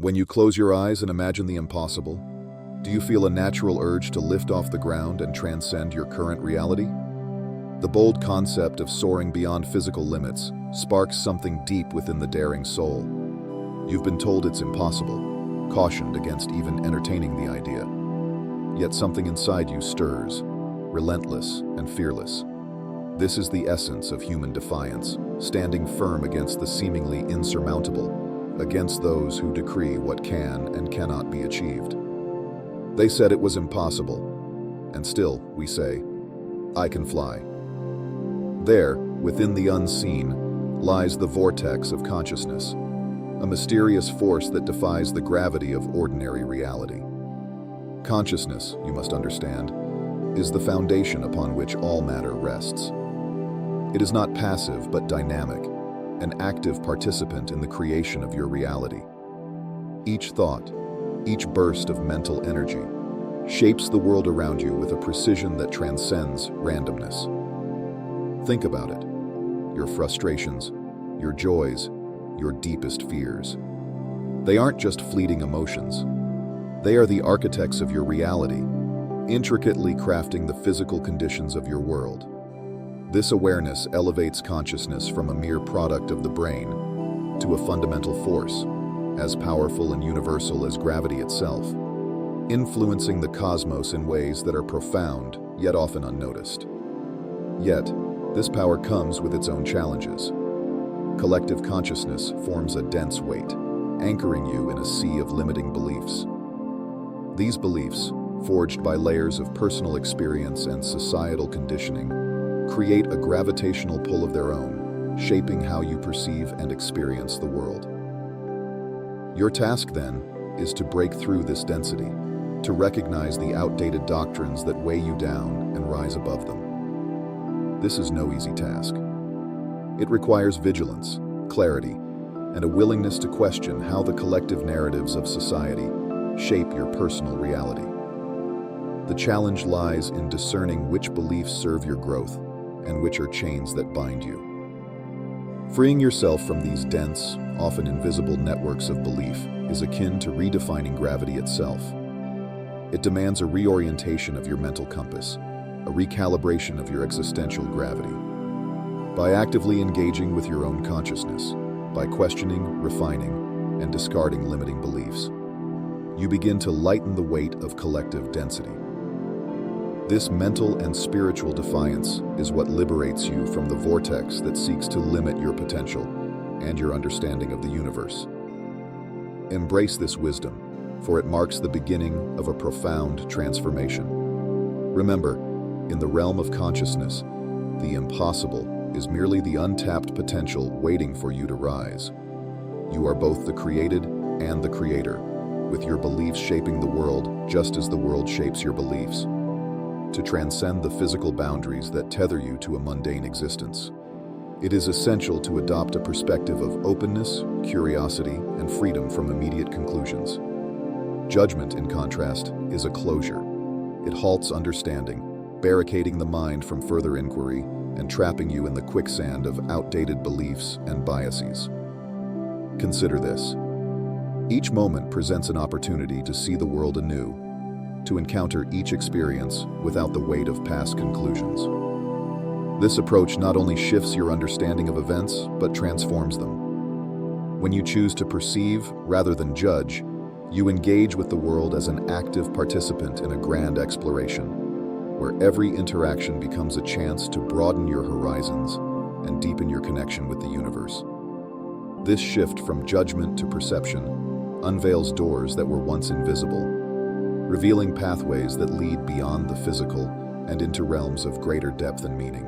When you close your eyes and imagine the impossible, do you feel a natural urge to lift off the ground and transcend your current reality? The bold concept of soaring beyond physical limits sparks something deep within the daring soul. You've been told it's impossible, cautioned against even entertaining the idea. Yet something inside you stirs, relentless and fearless. This is the essence of human defiance, standing firm against the seemingly insurmountable, against those who decree what can and cannot be achieved. They said it was impossible, and still we say, I can fly. There, within the unseen, lies the vortex of consciousness, a mysterious force that defies the gravity of ordinary reality. Consciousness, you must understand, is the foundation upon which all matter rests. It is not passive but dynamic, an active participant in the creation of your reality. Each thought, each burst of mental energy, shapes the world around you with a precision that transcends randomness. Think about it. Your frustrations, your joys, your deepest fears. They aren't just fleeting emotions. They are the architects of your reality, intricately crafting the physical conditions of your world. This awareness elevates consciousness from a mere product of the brain to a fundamental force, as powerful and universal as gravity itself, influencing the cosmos in ways that are profound, yet often unnoticed. Yet, this power comes with its own challenges. Collective consciousness forms a dense weight, anchoring you in a sea of limiting beliefs. These beliefs, forged by layers of personal experience and societal conditioning, create a gravitational pull of their own, shaping how you perceive and experience the world. Your task, then, is to break through this density, to recognize the outdated doctrines that weigh you down and rise above them. This is no easy task. It requires vigilance, clarity, and a willingness to question how the collective narratives of society shape your personal reality. The challenge lies in discerning which beliefs serve your growth and which are chains that bind you. Freeing yourself from these dense, often invisible networks of belief is akin to redefining gravity itself. It demands a reorientation of your mental compass, a recalibration of your existential gravity. By actively engaging with your own consciousness, by questioning, refining, and discarding limiting beliefs, you begin to lighten the weight of collective density. This mental and spiritual defiance is what liberates you from the vortex that seeks to limit your potential and your understanding of the universe. Embrace this wisdom, for it marks the beginning of a profound transformation. Remember, in the realm of consciousness, the impossible is merely the untapped potential waiting for you to rise. You are both the created and the creator, with your beliefs shaping the world just as the world shapes your beliefs. To transcend the physical boundaries that tether you to a mundane existence, it is essential to adopt a perspective of openness, curiosity, and freedom from immediate conclusions. Judgment, in contrast, is a closure. It halts understanding, barricading the mind from further inquiry and trapping you in the quicksand of outdated beliefs and biases. Consider this. Each moment presents an opportunity to see the world anew, to encounter each experience without the weight of past conclusions. This approach not only shifts your understanding of events, but transforms them. When you choose to perceive rather than judge, you engage with the world as an active participant in a grand exploration, where every interaction becomes a chance to broaden your horizons and deepen your connection with the universe. This shift from judgment to perception unveils doors that were once invisible, revealing pathways that lead beyond the physical and into realms of greater depth and meaning.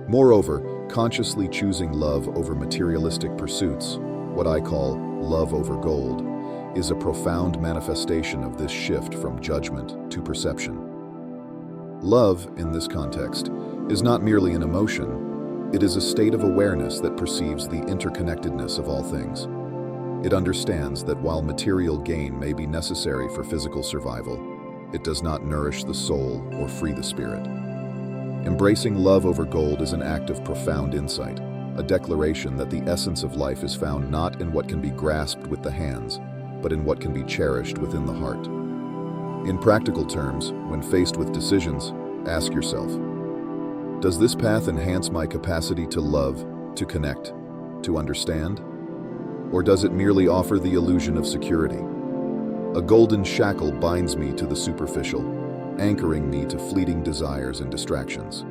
Moreover, consciously choosing love over materialistic pursuits, what I call love over gold, is a profound manifestation of this shift from judgment to perception. Love, in this context, is not merely an emotion, it is a state of awareness that perceives the interconnectedness of all things. It understands that while material gain may be necessary for physical survival, it does not nourish the soul or free the spirit. Embracing love over gold is an act of profound insight, a declaration that the essence of life is found not in what can be grasped with the hands, but in what can be cherished within the heart. In practical terms, when faced with decisions, ask yourself, does this path enhance my capacity to love, to connect, to understand? Or does it merely offer the illusion of security? A golden shackle binds me to the superficial, anchoring me to fleeting desires and distractions.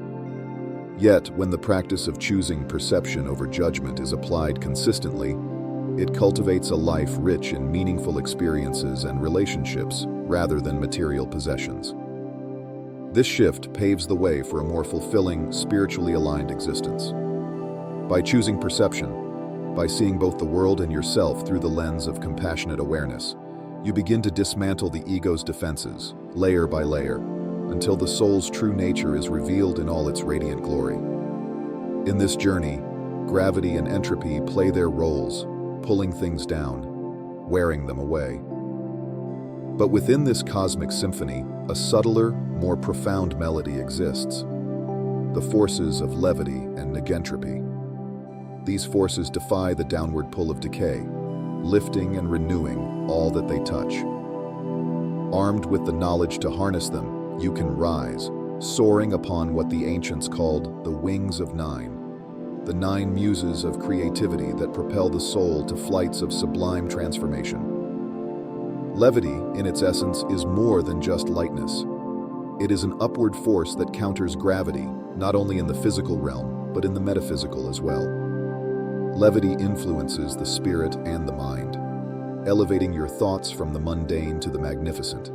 Yet, when the practice of choosing perception over judgment is applied consistently, it cultivates a life rich in meaningful experiences and relationships rather than material possessions. This shift paves the way for a more fulfilling, spiritually aligned existence. By choosing perception, by seeing both the world and yourself through the lens of compassionate awareness, you begin to dismantle the ego's defenses, layer by layer, until the soul's true nature is revealed in all its radiant glory. In this journey, gravity and entropy play their roles, pulling things down, wearing them away. But within this cosmic symphony, a subtler, more profound melody exists: the forces of levity and negentropy. These forces defy the downward pull of decay, lifting and renewing all that they touch. Armed with the knowledge to harness them, you can rise, soaring upon what the ancients called the wings of nine, the nine muses of creativity that propel the soul to flights of sublime transformation. Levity, in its essence, is more than just lightness. It is an upward force that counters gravity, not only in the physical realm, but in the metaphysical as well. Levity influences the spirit and the mind, elevating your thoughts from the mundane to the magnificent,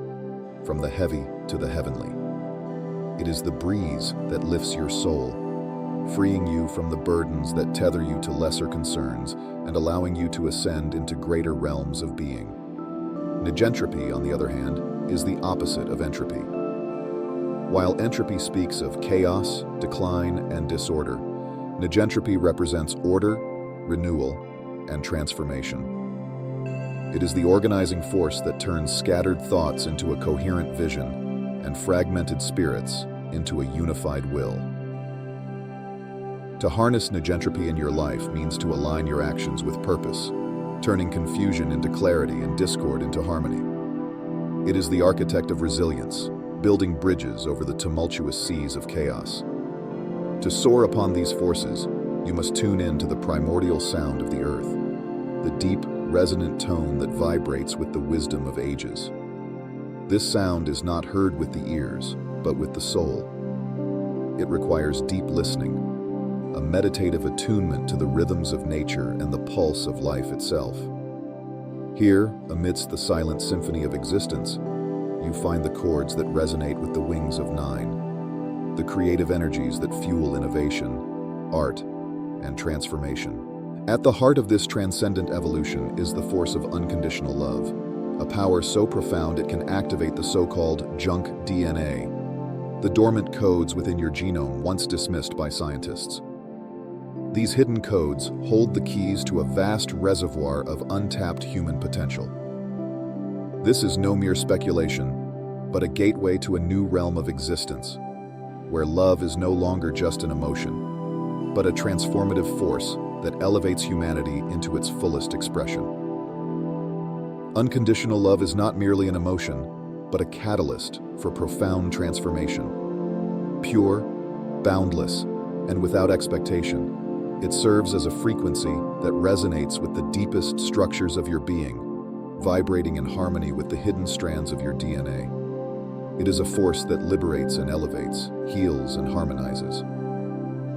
from the heavy to the heavenly. It is the breeze that lifts your soul, freeing you from the burdens that tether you to lesser concerns and allowing you to ascend into greater realms of being. Negentropy, on the other hand, is the opposite of entropy. While entropy speaks of chaos, decline, and disorder, negentropy represents order, renewal, and transformation. It is the organizing force that turns scattered thoughts into a coherent vision and fragmented spirits into a unified will. To harness negentropy in your life means to align your actions with purpose, turning confusion into clarity and discord into harmony. It is the architect of resilience, building bridges over the tumultuous seas of chaos. To soar upon these forces, you must tune in to the primordial sound of the earth, the deep, resonant tone that vibrates with the wisdom of ages. This sound is not heard with the ears, but with the soul. It requires deep listening, a meditative attunement to the rhythms of nature and the pulse of life itself. Here, amidst the silent symphony of existence, you find the chords that resonate with the wings of nine, the creative energies that fuel innovation, art, and transformation. At the heart of this transcendent evolution is the force of unconditional love, a power so profound it can activate the so-called junk DNA, the dormant codes within your genome once dismissed by scientists. These hidden codes hold the keys to a vast reservoir of untapped human potential. This is no mere speculation, but a gateway to a new realm of existence, where love is no longer just an emotion, but a transformative force that elevates humanity into its fullest expression. Unconditional love is not merely an emotion, but a catalyst for profound transformation. Pure, boundless, and without expectation, it serves as a frequency that resonates with the deepest structures of your being, vibrating in harmony with the hidden strands of your DNA. It is a force that liberates and elevates, heals and harmonizes.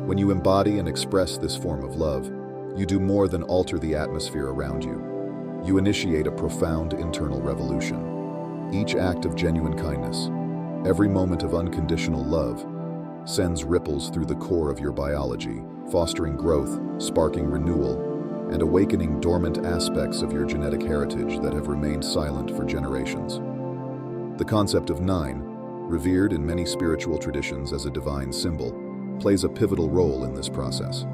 When you embody and express this form of love, you do more than alter the atmosphere around you. You initiate a profound internal revolution. Each act of genuine kindness, every moment of unconditional love, sends ripples through the core of your biology, fostering growth, sparking renewal, and awakening dormant aspects of your genetic heritage that have remained silent for generations. The concept of nine, revered in many spiritual traditions as a divine symbol, plays a pivotal role in this process.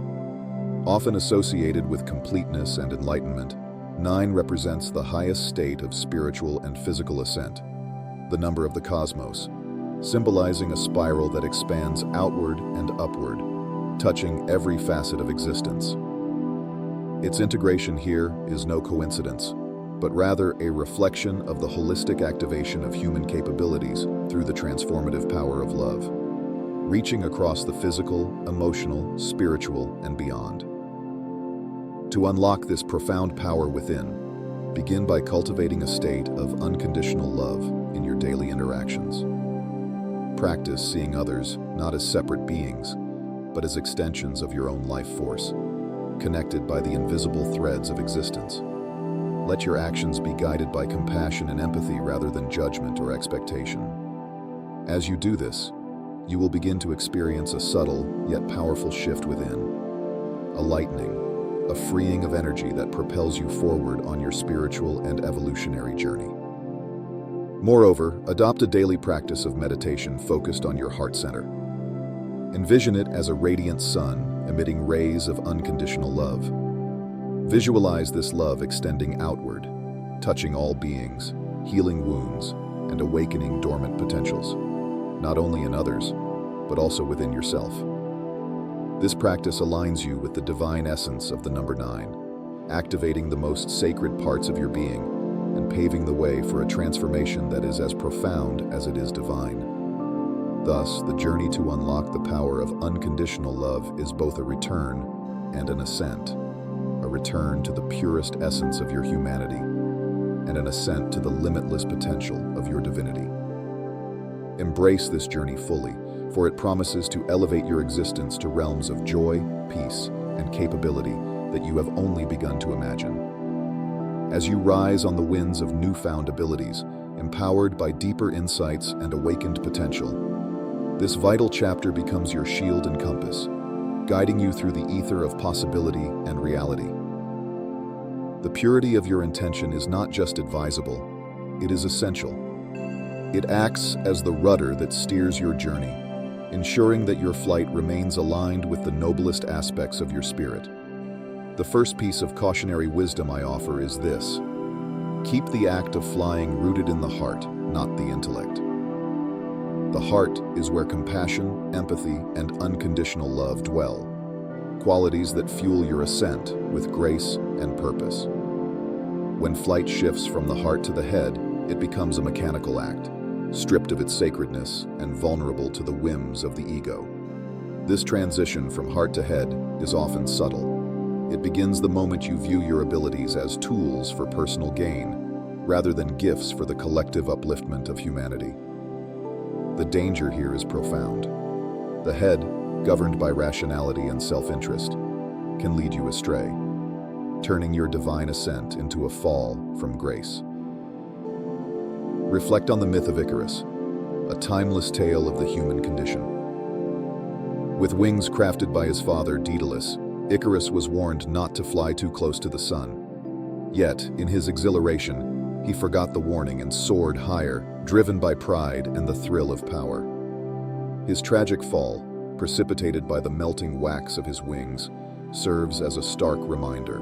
Often associated with completeness and enlightenment, nine represents the highest state of spiritual and physical ascent, the number of the cosmos, symbolizing a spiral that expands outward and upward, touching every facet of existence. Its integration here is no coincidence, but rather a reflection of the holistic activation of human capabilities through the transformative power of love, reaching across the physical, emotional, spiritual, and beyond. To unlock this profound power within, begin by cultivating a state of unconditional love in your daily interactions. Practice seeing others not as separate beings, but as extensions of your own life force, connected by the invisible threads of existence. Let your actions be guided by compassion and empathy rather than judgment or expectation. As you do this, you will begin to experience a subtle yet powerful shift within, a lightening, a freeing of energy that propels you forward on your spiritual and evolutionary journey. Moreover, adopt a daily practice of meditation focused on your heart center. Envision it as a radiant sun emitting rays of unconditional love. Visualize this love extending outward, touching all beings, healing wounds, and awakening dormant potentials, not only in others, but also within yourself. This practice aligns you with the divine essence of the number 9, activating the most sacred parts of your being and paving the way for a transformation that is as profound as it is divine. Thus, the journey to unlock the power of unconditional love is both a return and an ascent, a return to the purest essence of your humanity and an ascent to the limitless potential of your divinity. Embrace this journey fully, for it promises to elevate your existence to realms of joy, peace, and capability that you have only begun to imagine. As you rise on the winds of newfound abilities, empowered by deeper insights and awakened potential, this vital chapter becomes your shield and compass, guiding you through the ether of possibility and reality. The purity of your intention is not just advisable, it is essential. It acts as the rudder that steers your journey, ensuring that your flight remains aligned with the noblest aspects of your spirit. The first piece of cautionary wisdom I offer is this: keep the act of flying rooted in the heart, not the intellect. The heart is where compassion, empathy, and unconditional love dwell, qualities that fuel your ascent with grace and purpose. When flight shifts from the heart to the head, it becomes a mechanical act, stripped of its sacredness and vulnerable to the whims of the ego. This transition from heart to head is often subtle. It begins the moment you view your abilities as tools for personal gain, rather than gifts for the collective upliftment of humanity. The danger here is profound. The head, governed by rationality and self-interest, can lead you astray, turning your divine ascent into a fall from grace. Reflect on the myth of Icarus, a timeless tale of the human condition. With wings crafted by his father, Daedalus, Icarus was warned not to fly too close to the sun. Yet, in his exhilaration, he forgot the warning and soared higher, driven by pride and the thrill of power. His tragic fall, precipitated by the melting wax of his wings, serves as a stark reminder.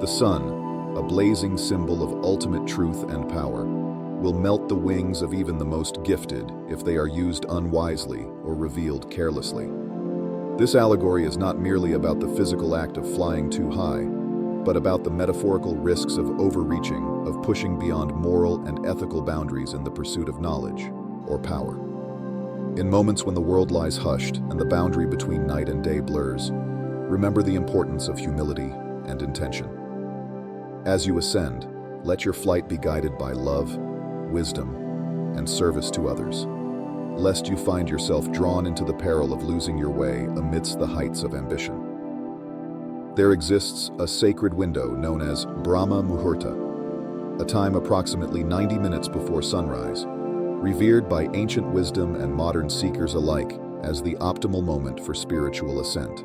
The sun, a blazing symbol of ultimate truth and power, will melt the wings of even the most gifted if they are used unwisely or revealed carelessly. This allegory is not merely about the physical act of flying too high, but about the metaphorical risks of overreaching, of pushing beyond moral and ethical boundaries in the pursuit of knowledge or power. In moments when the world lies hushed and the boundary between night and day blurs, remember the importance of humility and intention. As you ascend, let your flight be guided by love, wisdom, and service to others, lest you find yourself drawn into the peril of losing your way amidst the heights of ambition. There exists a sacred window known as Brahma Muhurta, a time approximately 90 minutes before sunrise, revered by ancient wisdom and modern seekers alike as the optimal moment for spiritual ascent.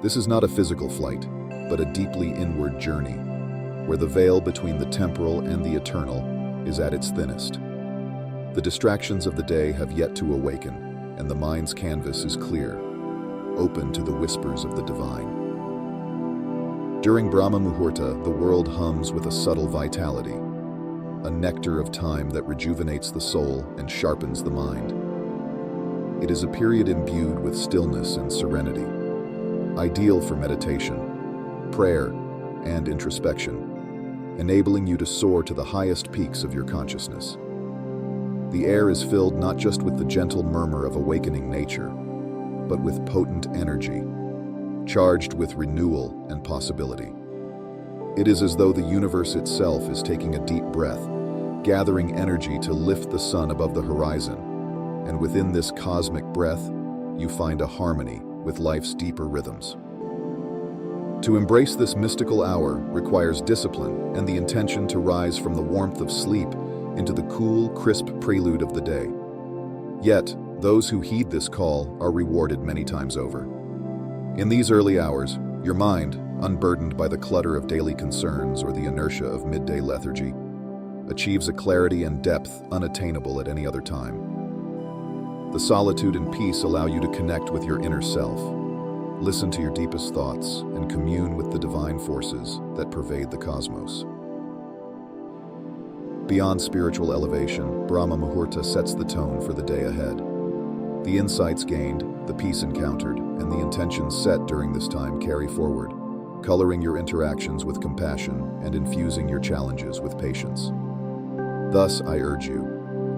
This is not a physical flight, but a deeply inward journey, where the veil between the temporal and the eternal is at its thinnest. The distractions of the day have yet to awaken, and the mind's canvas is clear, open to the whispers of the divine. During Brahma Muhurta, the world hums with a subtle vitality, a nectar of time that rejuvenates the soul and sharpens the mind. It is a period imbued with stillness and serenity, ideal for meditation, prayer, and introspection, enabling you to soar to the highest peaks of your consciousness. The air is filled not just with the gentle murmur of awakening nature, but with potent energy, charged with renewal and possibility. It is as though the universe itself is taking a deep breath, gathering energy to lift the sun above the horizon, and within this cosmic breath, you find a harmony with life's deeper rhythms. To embrace this mystical hour requires discipline and the intention to rise from the warmth of sleep into the cool, crisp prelude of the day. Yet, those who heed this call are rewarded many times over. In these early hours, your mind, unburdened by the clutter of daily concerns or the inertia of midday lethargy, achieves a clarity and depth unattainable at any other time. The solitude and peace allow you to connect with your inner self, listen to your deepest thoughts, and commune with the divine forces that pervade the cosmos. Beyond spiritual elevation, Brahma Muhurta sets the tone for the day ahead. The insights gained, the peace encountered, and the intentions set during this time carry forward, coloring your interactions with compassion and infusing your challenges with patience. Thus, I urge you,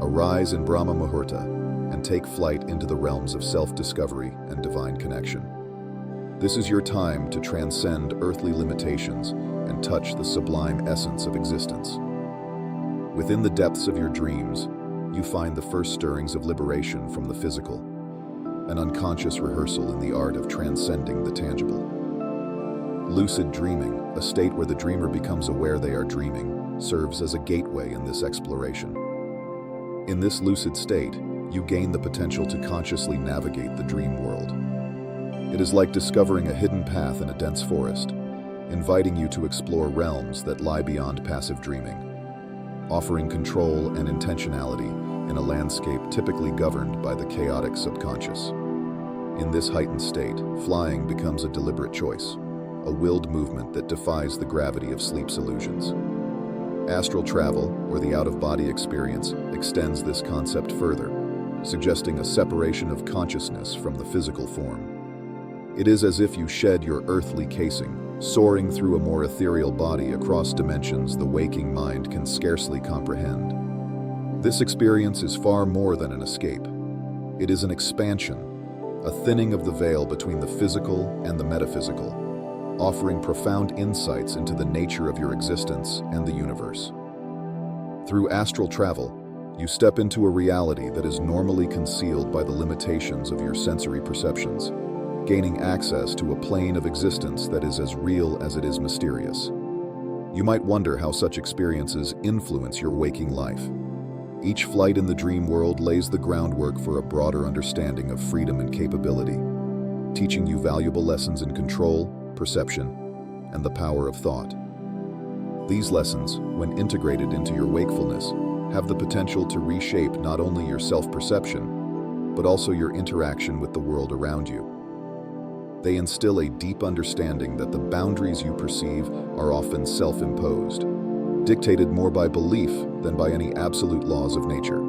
arise in Brahma Muhurta and take flight into the realms of self-discovery and divine connection. This is your time to transcend earthly limitations and touch the sublime essence of existence. Within the depths of your dreams, you find the first stirrings of liberation from the physical, an unconscious rehearsal in the art of transcending the tangible. Lucid dreaming, a state where the dreamer becomes aware they are dreaming, serves as a gateway in this exploration. In this lucid state, you gain the potential to consciously navigate the dream world. It is like discovering a hidden path in a dense forest, inviting you to explore realms that lie beyond passive dreaming, offering control and intentionality in a landscape typically governed by the chaotic subconscious. In this heightened state, flying becomes a deliberate choice, a willed movement that defies the gravity of sleep's illusions. Astral travel, or the out-of-body experience, extends this concept further, suggesting a separation of consciousness from the physical form. It is as if you shed your earthly casing, soaring through a more ethereal body across dimensions the waking mind can scarcely comprehend. This experience is far more than an escape. It is an expansion, a thinning of the veil between the physical and the metaphysical, offering profound insights into the nature of your existence and the universe. Through astral travel, you step into a reality that is normally concealed by the limitations of your sensory perceptions, gaining access to a plane of existence that is as real as it is mysterious. You might wonder how such experiences influence your waking life. Each flight in the dream world lays the groundwork for a broader understanding of freedom and capability, teaching you valuable lessons in control, perception, and the power of thought. These lessons, when integrated into your wakefulness, have the potential to reshape not only your self-perception, but also your interaction with the world around you. They instill a deep understanding that the boundaries you perceive are often self-imposed, dictated more by belief than by any absolute laws of nature.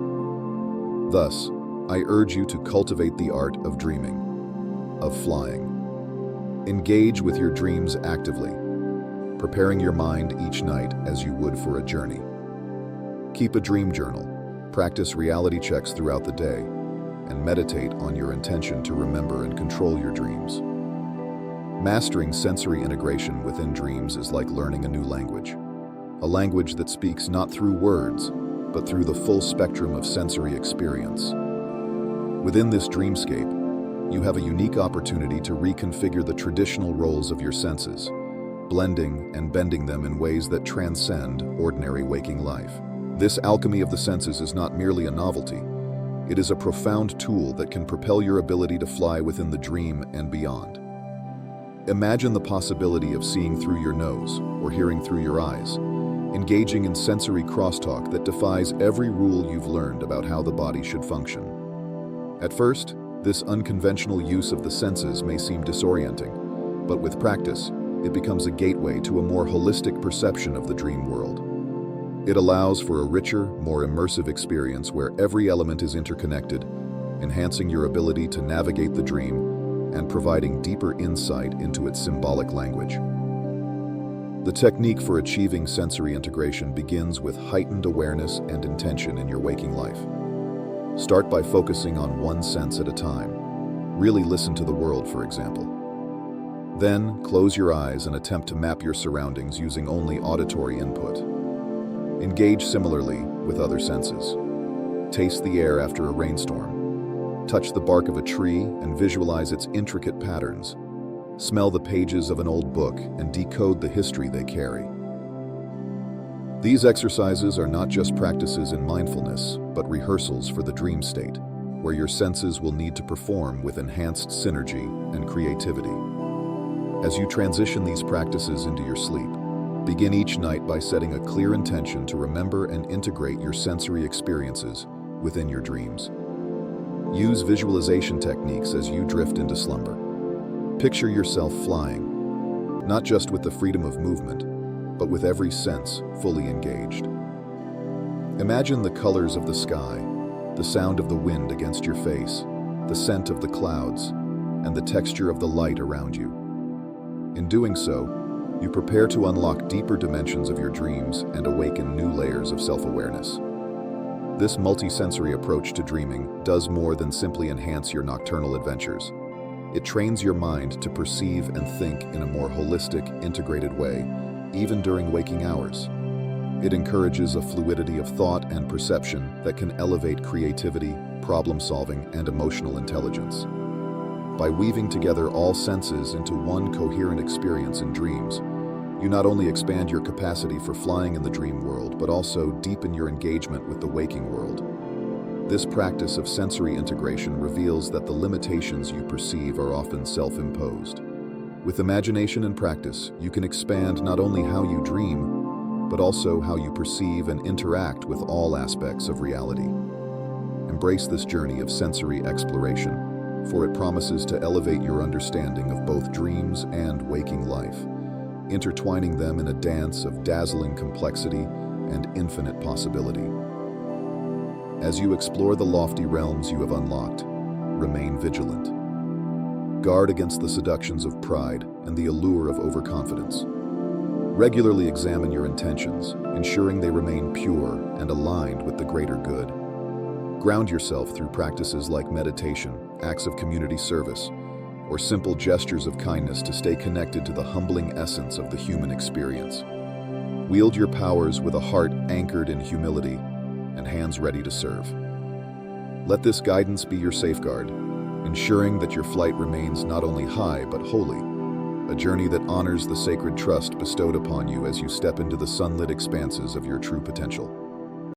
Thus, I urge you to cultivate the art of dreaming, of flying. Engage with your dreams actively, preparing your mind each night as you would for a journey. Keep a dream journal, practice reality checks throughout the day, and meditate on your intention to remember and control your dreams. Mastering sensory integration within dreams is like learning a new language, a language that speaks not through words, but through the full spectrum of sensory experience. Within this dreamscape, you have a unique opportunity to reconfigure the traditional roles of your senses, blending and bending them in ways that transcend ordinary waking life. This alchemy of the senses is not merely a novelty. It is a profound tool that can propel your ability to fly within the dream and beyond. Imagine the possibility of seeing through your nose or hearing through your eyes, engaging in sensory crosstalk that defies every rule you've learned about how the body should function. At first, this unconventional use of the senses may seem disorienting, but with practice, it becomes a gateway to a more holistic perception of the dream world. It allows for a richer, more immersive experience where every element is interconnected, enhancing your ability to navigate the dream and providing deeper insight into its symbolic language. The technique for achieving sensory integration begins with heightened awareness and intention in your waking life. Start by focusing on one sense at a time. Really listen to the world, for example. Then, close your eyes and attempt to map your surroundings using only auditory input. Engage similarly with other senses. Taste the air after a rainstorm. Touch the bark of a tree and visualize its intricate patterns. Smell the pages of an old book and decode the history they carry. These exercises are not just practices in mindfulness, but rehearsals for the dream state, where your senses will need to perform with enhanced synergy and creativity. As you transition these practices into your sleep, begin each night by setting a clear intention to remember and integrate your sensory experiences within your dreams. Use visualization techniques as you drift into slumber. Picture yourself flying, not just with the freedom of movement, but with every sense fully engaged. Imagine the colors of the sky, the sound of the wind against your face, the scent of the clouds, and the texture of the light around you. In doing so, you prepare to unlock deeper dimensions of your dreams and awaken new layers of self-awareness. This multisensory approach to dreaming does more than simply enhance your nocturnal adventures. It trains your mind to perceive and think in a more holistic, integrated way, even during waking hours. It encourages a fluidity of thought and perception that can elevate creativity, problem-solving, and emotional intelligence. By weaving together all senses into one coherent experience in dreams, you not only expand your capacity for flying in the dream world, but also deepen your engagement with the waking world. This practice of sensory integration reveals that the limitations you perceive are often self-imposed. With imagination and practice, you can expand not only how you dream, but also how you perceive and interact with all aspects of reality. Embrace this journey of sensory exploration, for it promises to elevate your understanding of both dreams and waking life, intertwining them in a dance of dazzling complexity and infinite possibility. As you explore the lofty realms you have unlocked, remain vigilant. Guard against the seductions of pride and the allure of overconfidence. Regularly examine your intentions, ensuring they remain pure and aligned with the greater good. Ground yourself through practices like meditation, acts of community service, or simple gestures of kindness to stay connected to the humbling essence of the human experience. Wield your powers with a heart anchored in humility and hands ready to serve. Let this guidance be your safeguard, ensuring that your flight remains not only high but holy, a journey that honors the sacred trust bestowed upon you as you step into the sunlit expanses of your true potential.